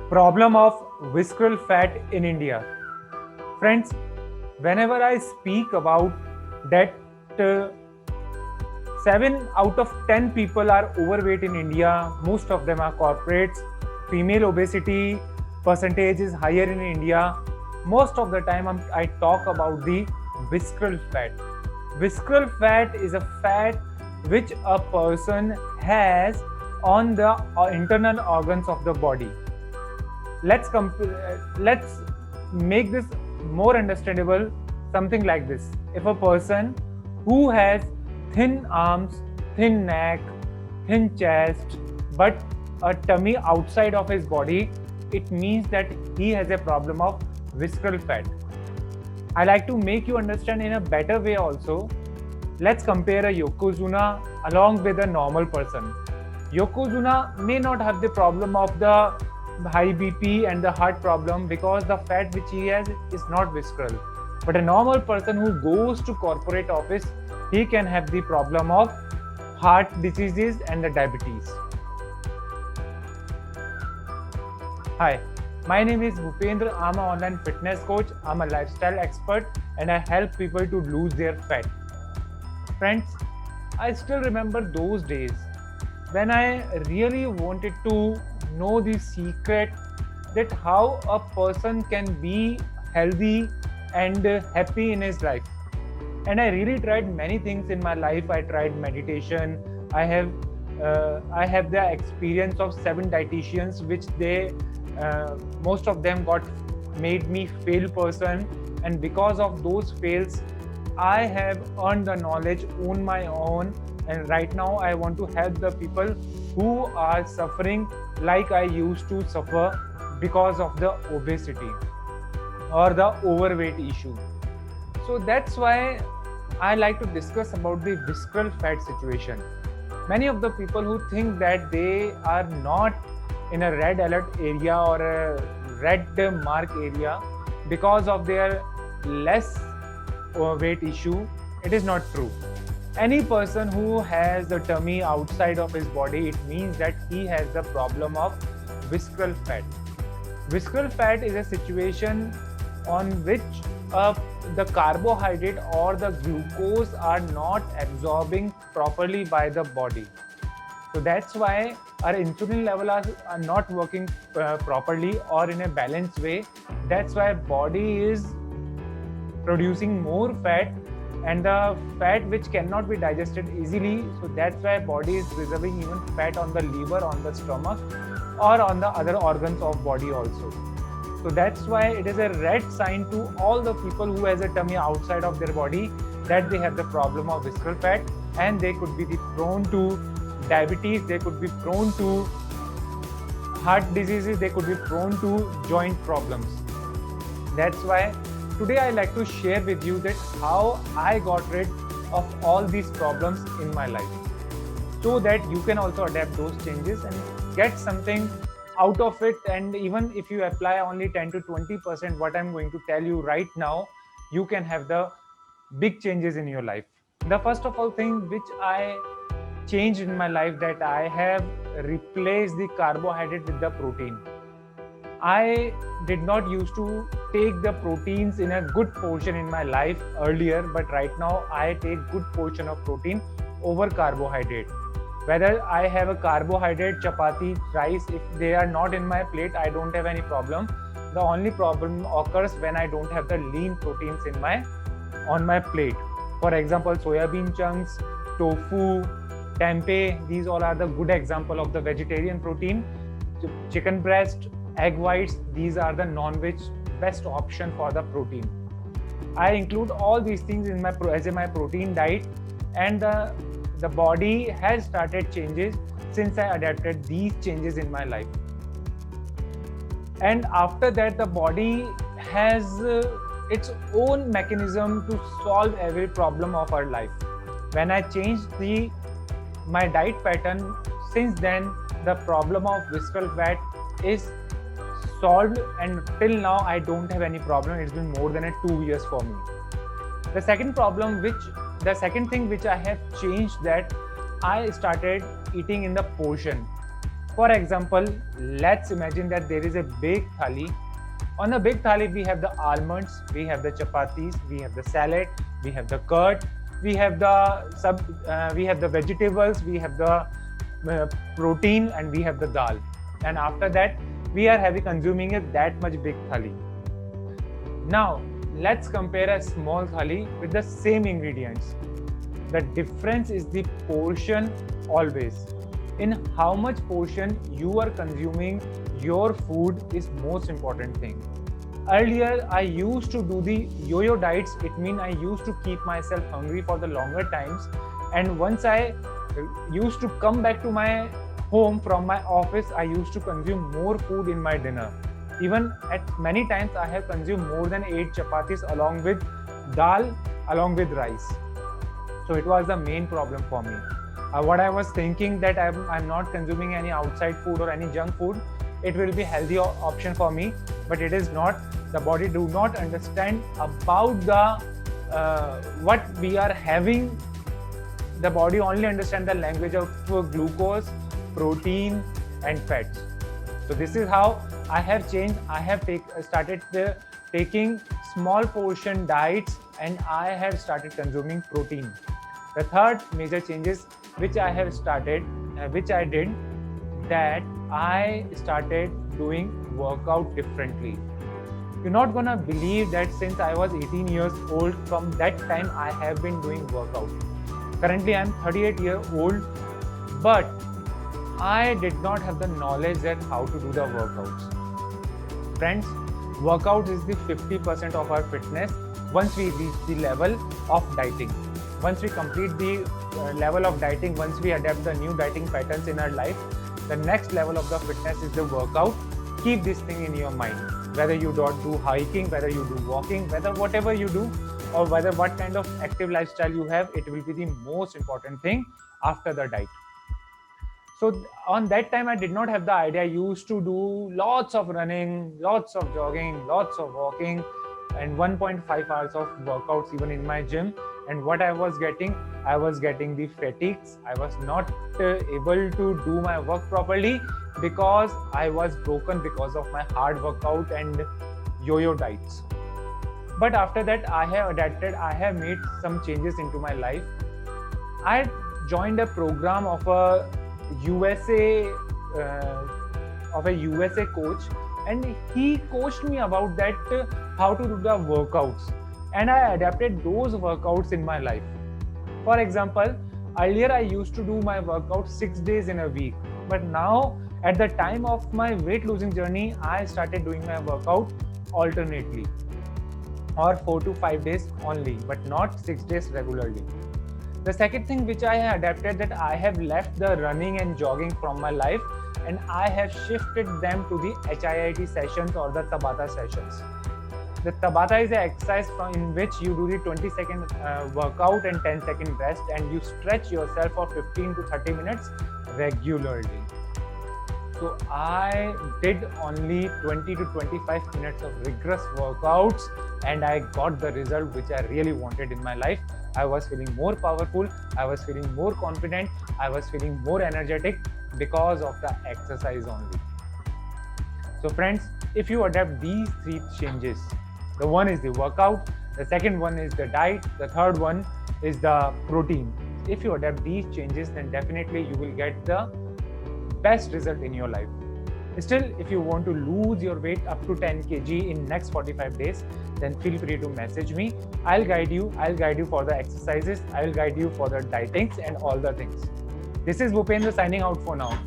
Problem of visceral fat in India. Friends, whenever I speak about that, uh, 7 out of 10 people are overweight in India. Most of them are corporates. Female obesity percentage is higher in India. Most of the time, I talk about the visceral fat. Visceral fat is a fat which a person has on the internal organs of the body. Let's make this more understandable. Something like this: if a person who has thin arms, thin neck, thin chest, but a tummy outside of his body, it means that he has a problem of visceral fat. I like to make you understand in a better way also. Let's compare a Yokozuna along with a normal person. Yokozuna may not have the problem of the high BP and the heart problem because the fat which he has is not visceral. But a normal person who goes to corporate office, he can have the problem of heart diseases and the diabetes. Hi, my name is Bhupendra. I'm an online fitness coach. I'm a lifestyle expert and I help people to lose their fat. Friends, I still remember those days when I really wanted to know the secret that how a person can be healthy and happy in his life. And I really tried many things in my life. I tried meditation. I have the experience of 7 dietitians, which they most of them got made me fail person, and because of those fails, I have earned the knowledge on my own, and right now I want to help the people who are suffering like I used to suffer because of the obesity or the overweight issue. So that's why I like to discuss about the visceral fat situation. Many of the people who think that they are not in a red alert area or a red mark area because of their less weight issue, it is not true. Any person who has the tummy outside of his body, it means that he has the problem of visceral fat. Visceral fat is a situation on which the carbohydrate or the glucose are not absorbing properly by the body. So that's why our insulin level are not working properly or in a balanced way. That's why body is producing more fat, and the fat which cannot be digested easily. So that's why body is preserving even fat on the liver, on the stomach, or on the other organs of body also. So that's why it is a red sign to all the people who has a tummy outside of their body that they have the problem of visceral fat, and they could be prone to diabetes, they could be prone to heart diseases, they could be prone to joint problems. That's why today I like to share with you that how I got rid of all these problems in my life, so that you can also adapt those changes and get something out of it. And even if you apply only 10 to 20% what I'm going to tell you right now, you can have the big changes in your life. The first of all thing which I changed in my life, that I have replaced the carbohydrate with the protein. I did not used to take the proteins in a good portion in my life earlier, but right now I take good portion of protein over carbohydrate. Whether I have a carbohydrate, chapati, rice, if they are not in my plate, I don't have any problem. The only problem occurs when I don't have the lean proteins on my plate. For example, soybean chunks, tofu, tempeh, these all are the good example of the vegetarian protein. Chicken breast, egg whites, these are the non-veg best option for the protein. I include all these things in my protein diet, and the body has started changes since I adapted these changes in my life. And after that, the body has its own mechanism to solve every problem of our life. When I changed my diet pattern, since then the problem of visceral fat is solved, and till now I don't have any problem. It's been more than 2 years for me. The second thing which I have changed, that I started eating in the portion. For example, let's imagine that there is a big thali. On the big thali, we have the almonds, we have the chapatis, we have the salad, we have the curd, we have the vegetables, we have the protein, and we have the dal. And after that, we are consuming that much big thali. Now, let's compare a small thali with the same ingredients. The difference is the portion always. In how much portion you are consuming your food is most important thing. Earlier, I used to do the yo-yo diets. It means I used to keep myself hungry for the longer times. And once I used to come back to my home from my office, I used to consume more food in my dinner. Even at many times, I have consumed more than 8 chapatis along with dal, along with rice. So it was the main problem for me. What I was thinking that I'm not consuming any outside food or any junk food, it will be healthy option for me, but it is not. The body do not understand about the what we are having. The body only understands the language of glucose, protein, and fats. So this is how I have changed. I have started taking small portion diets, and I have started consuming protein. The third major changes which I have started, which I did, that I started doing workout differently. You're not gonna believe that since I was 18 years old, from that time I have been doing workout. Currently I'm 38 years old, but I did not have the knowledge that how to do the workouts. Friends, workout is the 50% of our fitness once we reach the level of dieting. Once we complete the level of dieting, once we adapt the new dieting patterns in our life, the next level of the fitness is the workout. Keep this thing in your mind. Whether you don't do hiking, whether you do walking, whether whatever you do, or whether what kind of active lifestyle you have, it will be the most important thing after the diet. So on that time, I did not have the idea. I used to do lots of running, lots of jogging, lots of walking, and 1.5 hours of workouts even in my gym. And what I was getting the fatigues. I was not able to do my work properly because I was broken because of my hard workout and yo-yo diets. But after that, I have adapted. I have made some changes into my life. I joined a program of a USA coach, and he coached me about that how to do the workouts, and I adapted those workouts in my life. For example, earlier I used to do my workout 6 days in a week, but now at the time of my weight losing journey, I started doing my workout alternately, or 4 to 5 days only, but not 6 days regularly. The second thing which I have adapted, that I have left the running and jogging from my life, and I have shifted them to the HIIT sessions or the Tabata sessions. The Tabata is an exercise in which you do the 20-second workout and 10-second rest, and you stretch yourself for 15 to 30 minutes regularly. So I did only 20 to 25 minutes of rigorous workouts, and I got the result which I really wanted in my life. I was feeling more powerful, I was feeling more confident, I was feeling more energetic because of the exercise only. So friends, if you adapt these 3 changes, the one is the workout, the second one is the diet, the third one is the protein. If you adapt these changes, then definitely you will get the best result in your life. Still, if you want to lose your weight up to 10 kg in next 45 days, then feel free to message me. I'll guide you for the exercises, I'll guide you for the dietings and all the things. This is Bhupendra signing out for now.